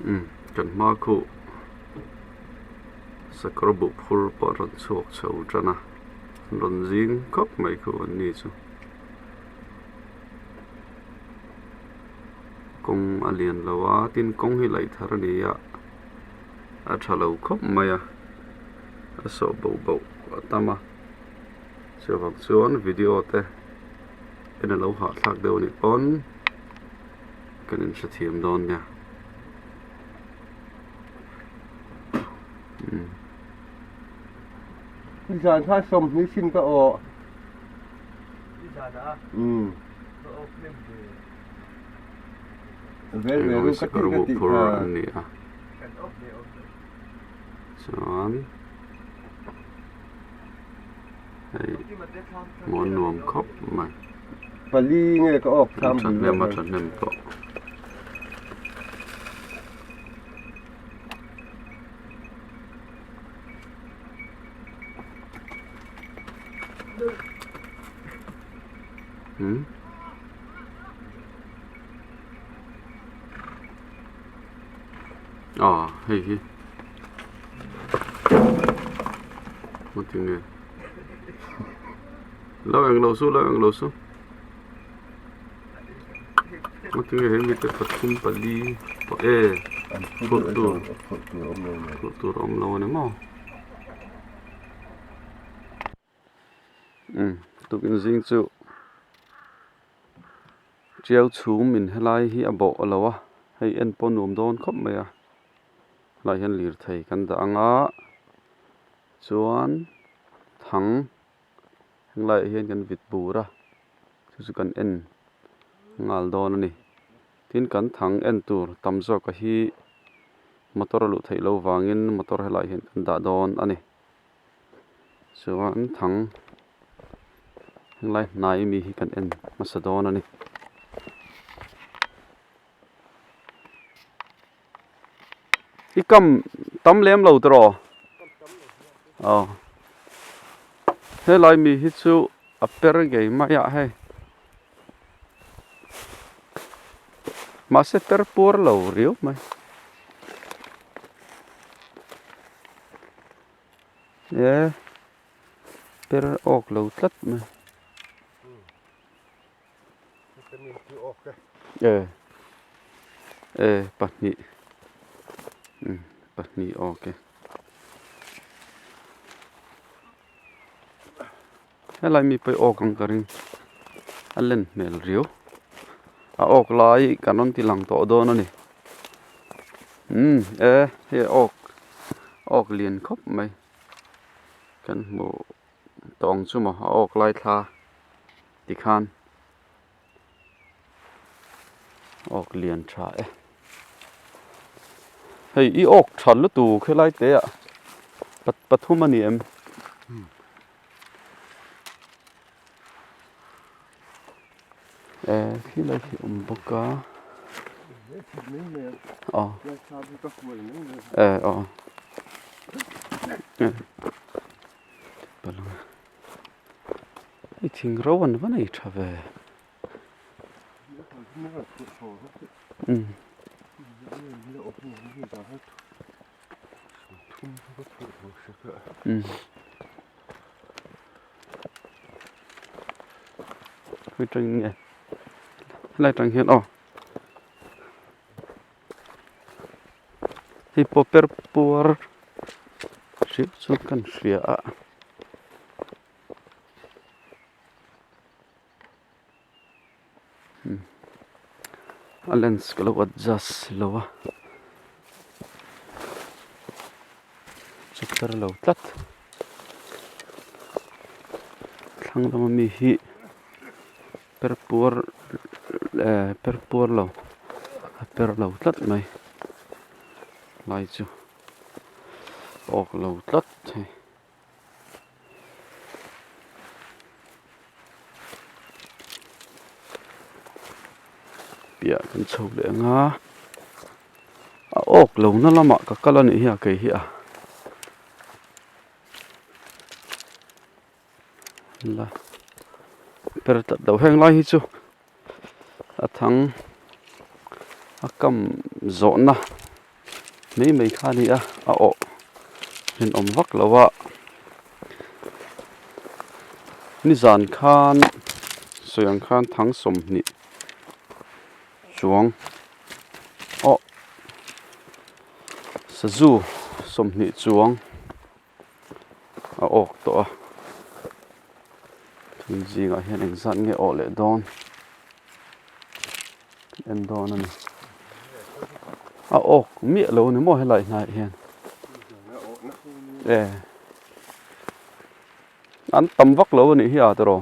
kan ma khu sakrobu phur pa ron chuak chho tana ron jing khop mai khu ni chu kong alien lawa tin kong hi lai thar ni ya a thalo khop mai a so bo atama chawang chuan video te ena lo ha thlak deuh ni pon kanin sathiam don niaพี่จานถ้าสมนี่ชินก็ออก พี่จานนะก็ออกเล่มเลย เวลรู้กติกติกา นี่อ่ะ กันออกเดียว ช้อนให้หมอนนวมครบมา ปลีไงก็ออกทำ ฉันเนี่ยมาฉันเนี่ยก็อ๋อเฮ้ยมาถึงไงแล้วเองเราสู้มาถึงไงเห็นมีแต่ปัดทุ่มปัดดีปัดฟุตตัวอมเราเนี่ยมั้งตุกินซิงจูเจ้าชูมินให้ไล่ที่อบอกเราวะให้เอ็นปนมโดนครบไหมอ่ะไล่เห็นหลีไทยกันแต่งะชวนถังไล่เห็นกันวิดบูระสุกันเอ็นงาลโดนนี่ทิ้งกันถังเอ็นตัวตำจอกที่มอเตอร์ลุไทยเราวางินมอเตอร์ให้ไล่เห็นกันด่าโดนอันนี้ชวนถังไล่นายมีกันเอ็นมาสะโดนอันนี้อีกำตำเลี้ยมเราตรออ๋อเฮ้ยลายมีฮิตซูอัปเปอร์เกย์มาอยากให้มาเสเปอร์ปัวเราเรียวไหมเย้เปอร์ออกเราตัดไหมปัดนี้ปัดนี้โอเคอะไรมีไปออกกันกันอันเล่นเมลเรียวออกลายกันนั่นที่หลังต่อโดนนี่เฮ้ออกเลียนครบไหมกันโมตองชั่วโมงออกลายทาติคานออกเลียนชาเฮ้ยอีออกฉันแล้วตู่แค่ไล่เตะปัดทุ่มมันเนี่ยที่ไรที่บกะอ๋ออ๋อปะลังไอ้ทิ้งร้อนวันไหนชาเวคือจังไงอะไรจังเห็นอ๋อฮิปโปเปอร์ปัวร์ชิบสุกันเสียเลนส์ก็เลยวัดจัสเลยวะจุดที่เราตัดทั้งเรามีฮีเปอร์ปัวเราตัดไหมไล่จูออกเราตัดเปียกันโชว์เลยงะออกเรานั่นละมะก็กะละนี่เฮียเกยเฮียละเปิดตัดดาวแห้งไล่ฮิจูทั้งกำโซนนะ mấy khá đi à ổ nên ôm vắc là vợ ni dàn khan soyang khan thắng sum ni chuang ổ Sazu sum ni chuang ổ to thằng gì cả hiện anh dặn nghe ổ lệ đòn em đòn này ổ mía lâu nữa mua hay lại này hiện ăn tầm vắc lâu này hiểu rồi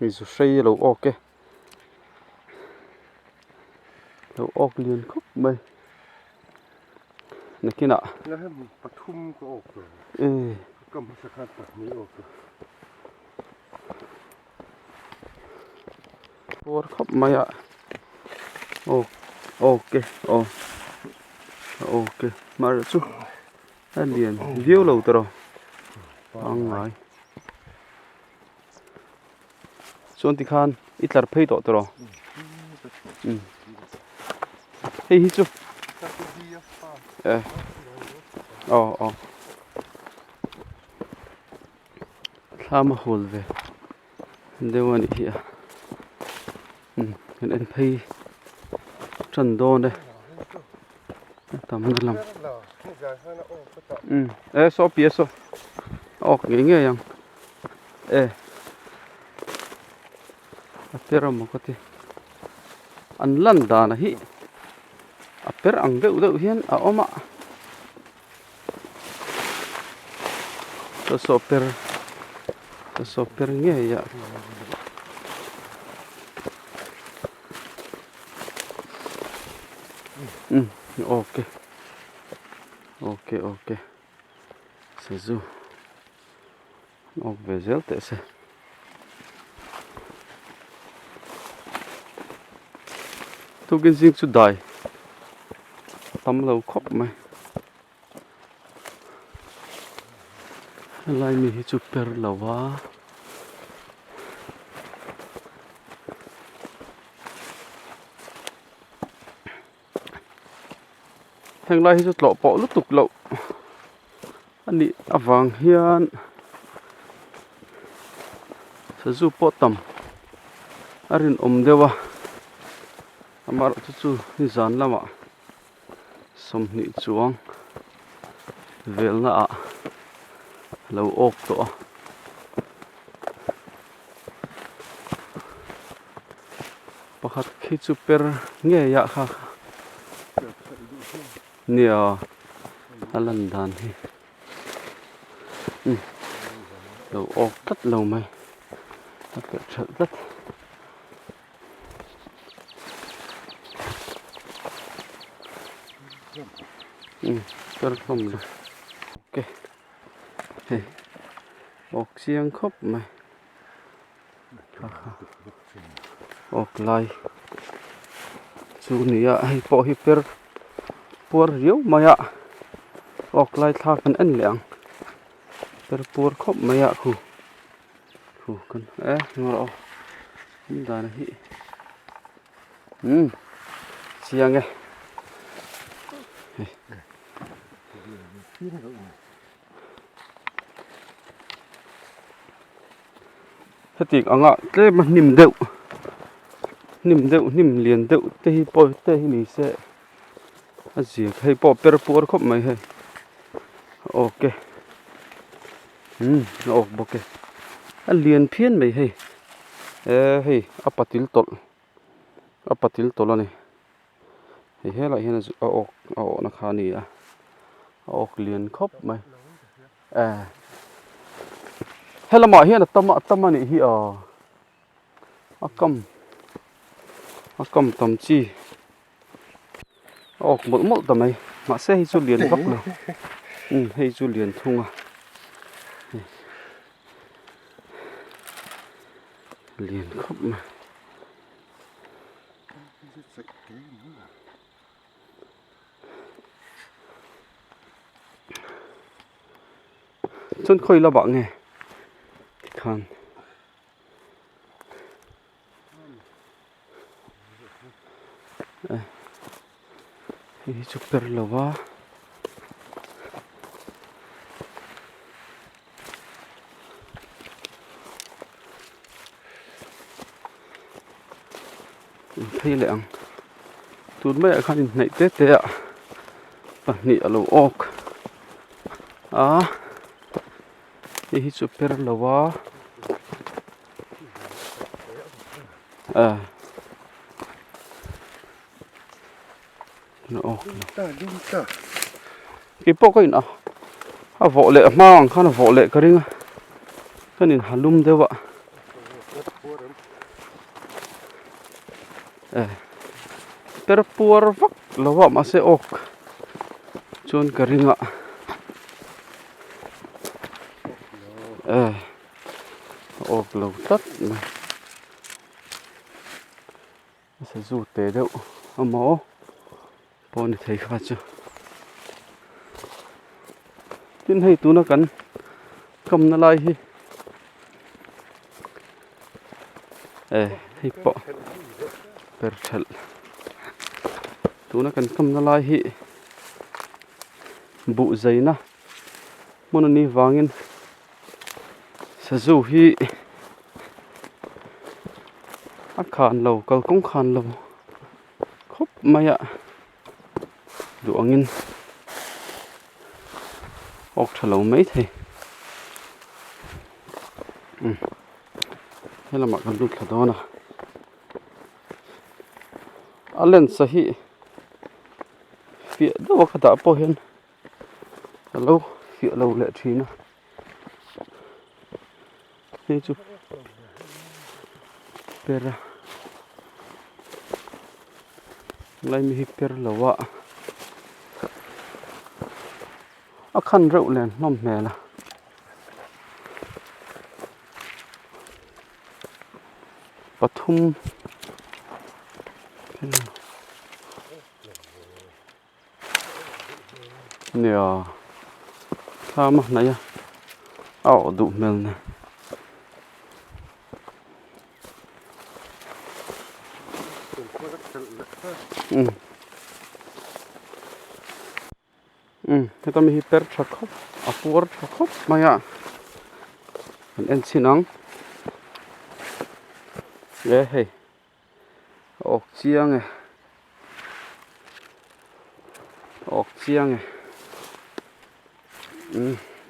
mình sẽ xây lâu ok lâu ok liền khóc mày này kia nọ nó hay một bát thum có ốc rồi cầm sạc hạt bát mấy ốc rồi bố khóc mày ạ ok ok mà rồi chú anh liền viêu lâu rồi ăn ngay xuân thì khan ít là phải đổ rồi hey hít chú làm hول về đều anh hiểu cái này phải trần đôn đây tầm nó làm so bia so nghe nghe yang pero mo ko ti an lan da na hi per ang deuh hian a oma so per nghe ya ok Sazu về zel te se tu gen jing chu dai tam lo khop mai lai mi hi chu per lawa heng lai hi chu tlo po lu tuk lo ani awang hian Sazu po tam arin dewa amar chu ni zan lama som ni chuang vel na a lo ok to pakhat khi chu per nge ya kha nia alan dan hi lo ok tất lâu mày tất trợ tất cho nó không được ok hey. Ok xiang khóc mày ok lại chú nia hay po hiper por riu maya ok lại thà cần ăn lẹng per por khóc maya khu cần ngoro đó là hi xiang nghe hết tiệc ăn ạ, thế mà niềm đậu, niềm liền đậu, tê bò tê mì sẽ, gì hay bò per khóc mày hay, ok, ok, anh liền phiên mày hay, hay, apatil tol này, hay lại hay là nó khá nè, liền khóc mày, hay là mọi hiện là tâm này hi cầm tầm chi một tầm này mà sẽ hay chu liền góc nào hay chu liền thung liền khóc mà chân khơi là bạn nghe khan hi chu per lawa thấy lẹ tụt mấy khăn này tết thế ạ nị alo ok hi chu per lawa nó ok Đúng ta. cái bộ cái nào vỗ lệ mang khăn vỗ lệ cái riêng cái này halum thế vậy terpuar vak lawa masih ok chun keringa ok lâu tất Sazu té đâu máu bọn này thấy khá chưa tin hay tú nó cắn cầm nó lại hi bỏ per chal tú nó cắn cầm nó lại bụ giấy na muốn ni vangin Sazu hi khan lâu câu cũng khan lâu khóc mày ạ đủ angin ốc thở lâu mấy thế hay là mặc cái lúc đó nè lên sahi phía đâu có đã bỏ hiền lâu phía lâu lệ trí nè đây chụp pera lại mi per lawa khăn rượu lên nom mè là pathum nè sao mà này đủ mel nè kita mi per chakop apur chakop maya en sinang hey ok chiang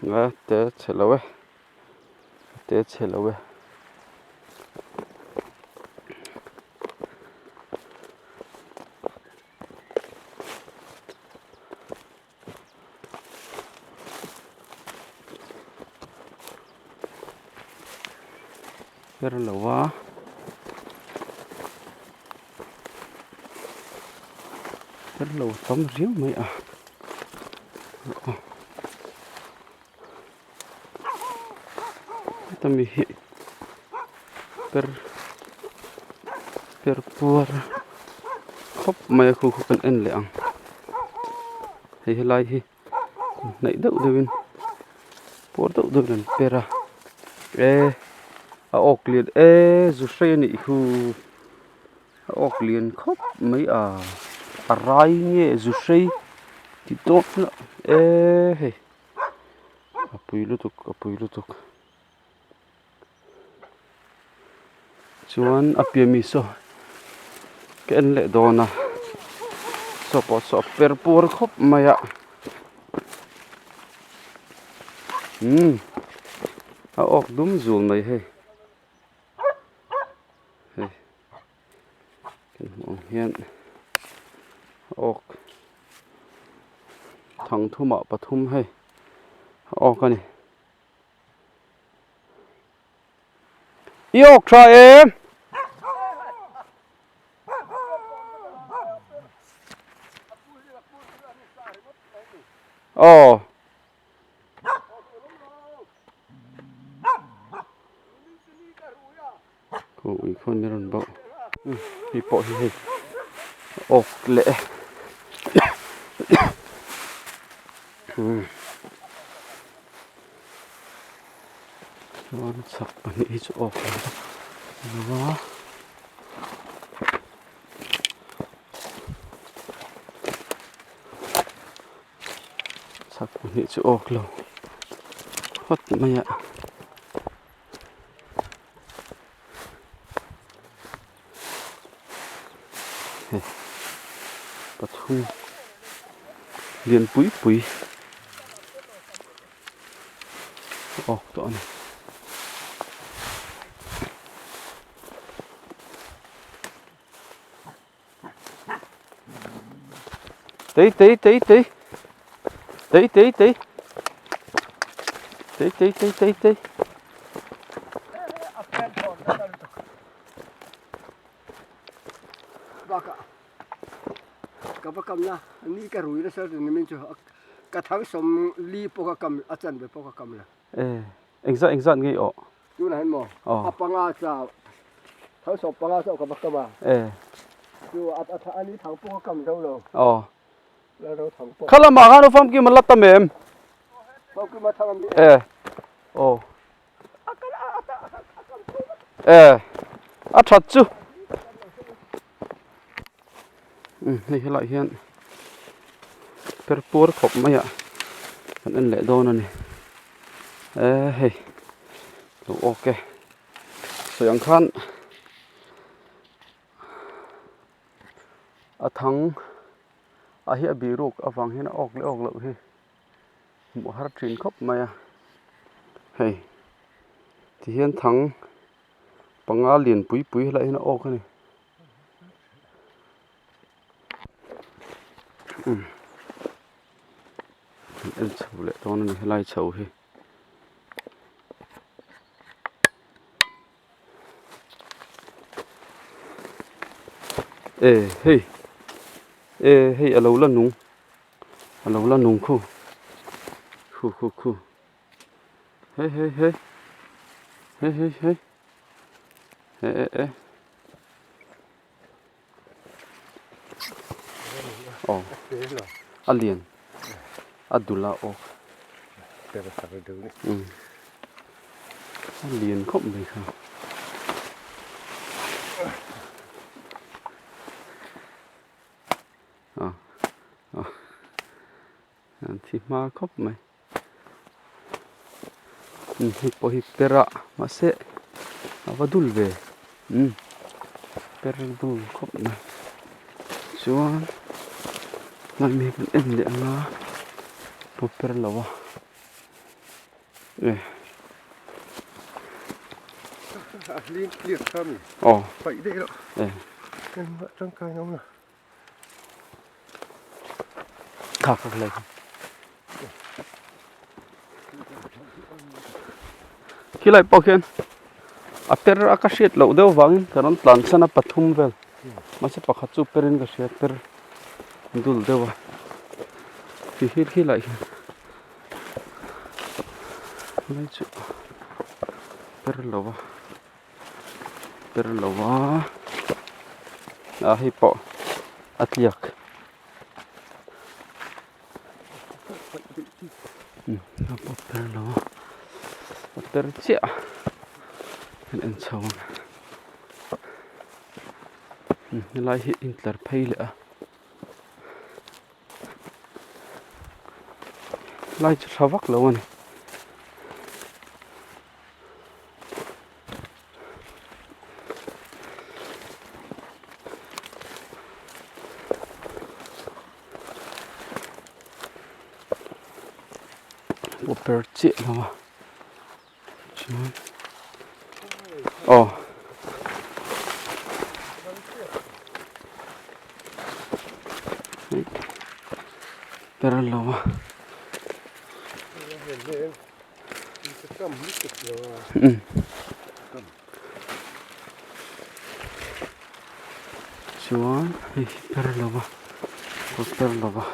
nga te chelawe per lawa per lawa tóm riêng mấy ta mi per puar khop mày khu cần en lẹ hay lai hi nãy đậu đôi puar đậu đôi lần pera ok liền dù say nị khu ok liền khóc mấy rai nhẹ dù say thì tốt nữa hey apui lutuk chuan apia mi so cái anh lệ đó na so per pur khóc maya ok đúng rồi mày hey hiện ok thằng thu mạ pathum hay ok này yok try em ôi con này còn bậu thì bỏ thì ok lệ nó sập bằng ít chỗ đó sắc nhị chú ốc lâu hót mày ạ bắt hung liền bụi ốc đó này tí Kapa kamna ni ka rui na sa ni min chu ka thang som li po ka kam achan be po ka kam la exact ngay ọ tu na hen mo apanga cha thang som panga sa ka ba ka ba tu ani thang po ka kam đâu lo la đâu thang po khala ma ha no fam ki malat tamem po ki ma thang mi a that chu này lại hiện perpur khop mày ạ anh lệ đô này hey ok rồi anh khăn à thằng à hiện bị ruột à vàng hiện ốc lợ hi một hạt chín khop mày à hey thì hiện thằng bằng á liền bụi lại hiện ốc này em chầu lại to này lai chầu hi hey ở lâu là nung khu hey alien adula ok alien không được không thì mà khóc mày hippo hippera mà sẽ và đul về per đul khóc mày chuan nãy mình vẫn em điện nó một per lẩu liên liệt tham vậy đấy đó em vợ trong cây nó nè khạc lên khi lại bao khiên per akashit lẩu đeo vàng cái nó tàn sana pathum vel mà sẽ pakhat chu perin ka shit per dul dewa khi lại lấy chu per lova hippo atliak per lova per chia en chawng lại hiện intlar pay lệ lại cho sao vắc lâu này bộ per chị nào per lova chuan per lova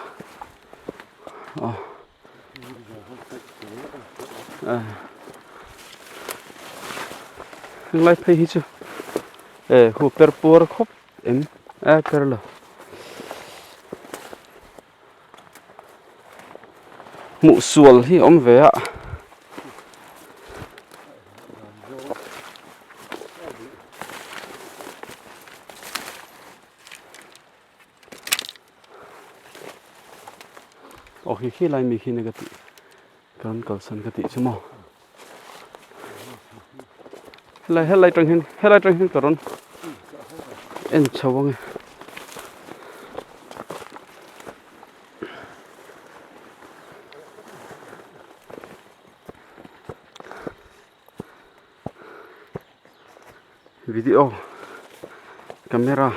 lại thấy hi chứ khu per pur khop em per lova mụ suol hi om ve ạ โอเคขี้ไรมีขี้ในกติการเกิดสันกติใช่ไหมให้ไรจังหินกระรอนเอ็นชาวงวิดีโอkamera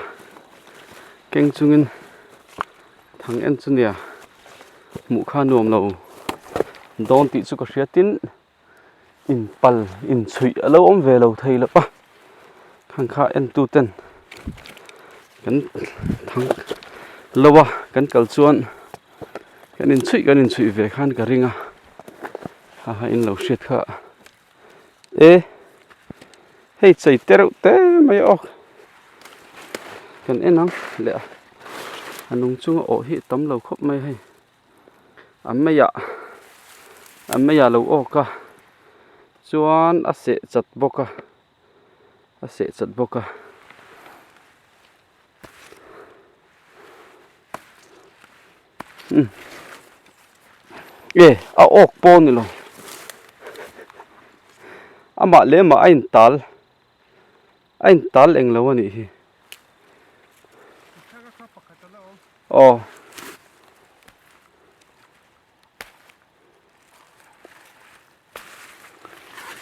keng chungin thang en chunia mu kha nuam lo don ti chu ka hriatin in pal in chui alo om ve lo thei la pa khang kha en tu ten kan thang lowa kan kal chuan kan in chui ve khan ka ringa ha in lo hriat kha hei chei tereuh te mai ok kan enang le anung chunga o hi tam lo khop mai hei amma ya lo oka chuan a se chat boka a ok po ni lo ama le ma ain tal eng lo ani hiเ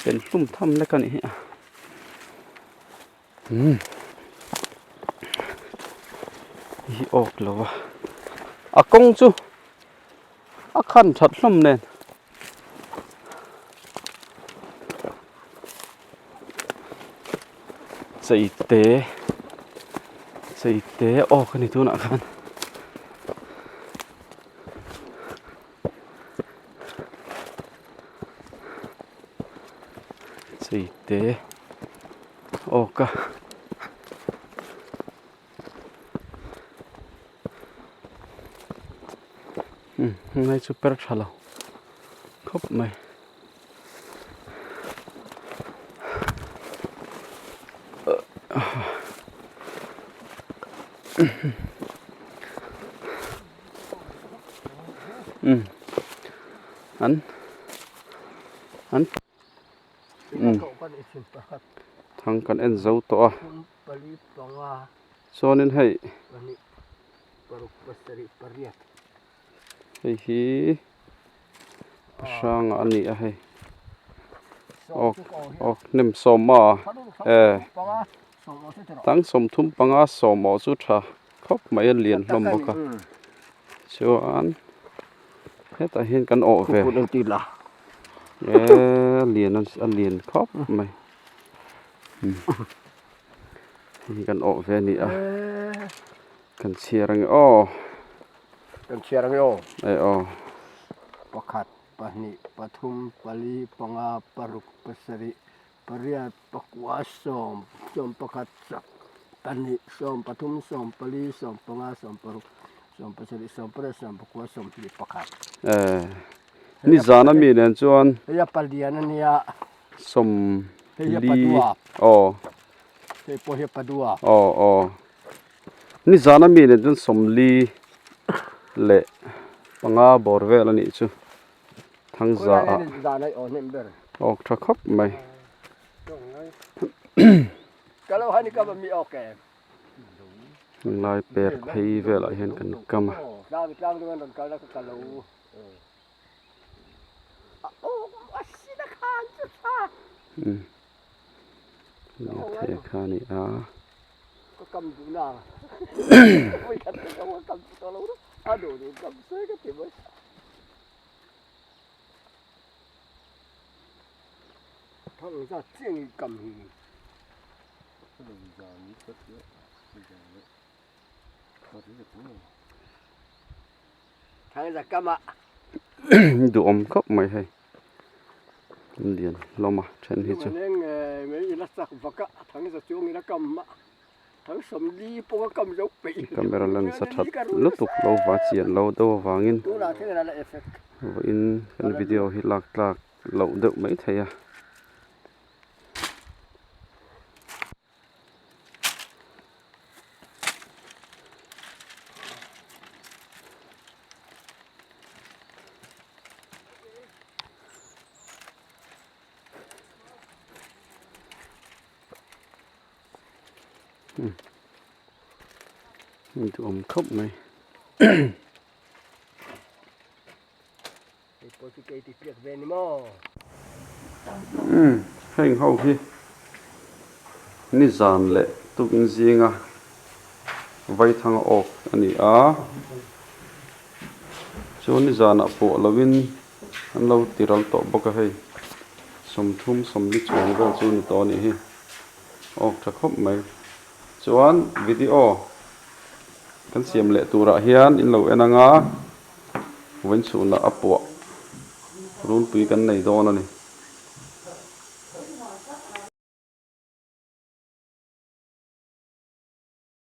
ป็นซุ่มทำแล้วกันนี่ฮีออกแล้ววะกงจูขันชัดล่มเนี่ยใส่เตะออกกันนี่ตัวหนักกันเตะออกกันngay chút bớt xả lâu khóc mày anh thằng con em giấu to cho nên hay hi sang anh nhỉ hay nem som mà tăng som thum panga som mà chút ha khóc mấy liền lom bọc à cho anh hết tại hiện căn ổ về liền khóc mày căn ổ về nị à căn chia răng pakat pani pathum pali panga paruk pasari pariat pakwa som pakat pani som pathum som pali som panga som paruk som pasari som pare som pakwa som pili pakat ni zana mi nen chuan ya paldiana nia som li he po he padua ni zana mi nen chuan som li le panga borvel ani chu thang za ok tha khop mai kalau hani ka mi okay lai per phei ve la hen kan kam tang dengan don kala ka kalau asina khan chu sa ni the khani a ko kam du na oi ka ka kam to lo ado du kam se ka te ba thằng ra chiêng cầm hi thằng ra cầm ạ du om khop mai hay liền lo mà chen hi chu nên mấy nó sắc vaka thằng ra chuông nó cầm ạ thằng sầm đi po cầm dấu bị camera lens sa that lutuk lo wa chian lo do wangin tu là thế là effect in kan video hi lak lo deuh mai theia Mình tụi ông khóc này. Hình hậu khi ni giàn lệ tục riêng à Vaithang ốc anh à cho ni giàn à bộ lawin anh lâu tiral to baka hay som thum som li chuang ga chu ni to ni hi ốc thắc khóc mày chuan video kan siam lệ tura hian in lo Enna nga wen chu na apo run pui kan nei don ani